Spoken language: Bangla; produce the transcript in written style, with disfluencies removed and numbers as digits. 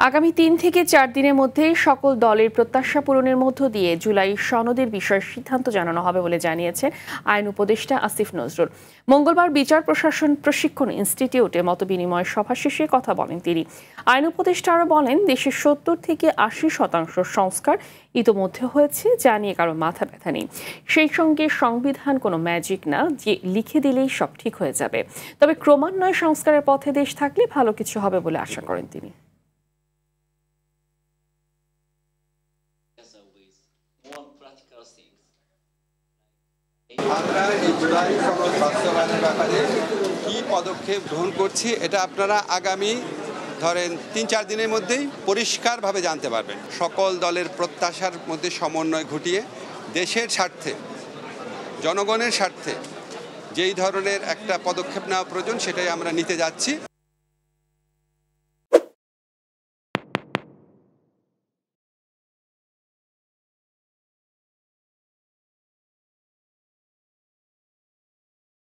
আগামী ৩ থেকে ৪ দিনের মধ্যে সকল দলের প্রত্যাশা পূরণের মধ্য দিয়ে জুলাই সনদের বিষয়ে সিদ্ধান্ত জানানো হবে বলে জানিয়েছেন আইন উপদেষ্টা আসিফ নজরুল। মঙ্গলবার বিচার প্রশাসন প্রশিক্ষণ ইনস্টিটিউটে মতবিনিময় সভা শেষে কথা বলেন তিনি। আইন উপদেষ্টা আরও বলেন, দেশের ৭০ থেকে ৮০% সংস্কার ইতোমধ্যে হয়েছে, যা নিয়ে কারো মাথা ব্যথা নেই। সেই সঙ্গে সংবিধান কোনো ম্যাজিক না যে লিখে দিলেই সব ঠিক হয়ে যাবে। তবে ক্রমান্বয়ে সংস্কারের পথে দেশ থাকলে ভালো কিছু হবে বলে আশা করেন তিনি। আমরা এই জুলাই সনদ বাস্তবায়নের ব্যাপারে কী পদক্ষেপ গ্রহণ করছি এটা আপনারা আগামী ধরেন ৩-৪ দিনের মধ্যেই পরিষ্কারভাবে জানতে পারবেন। সকল দলের প্রত্যাশার মধ্যে সমন্বয় ঘটিয়ে দেশের স্বার্থে, জনগণের স্বার্থে যেই ধরনের একটা পদক্ষেপ নেওয়া প্রয়োজন সেটাই আমরা নিতে যাচ্ছি।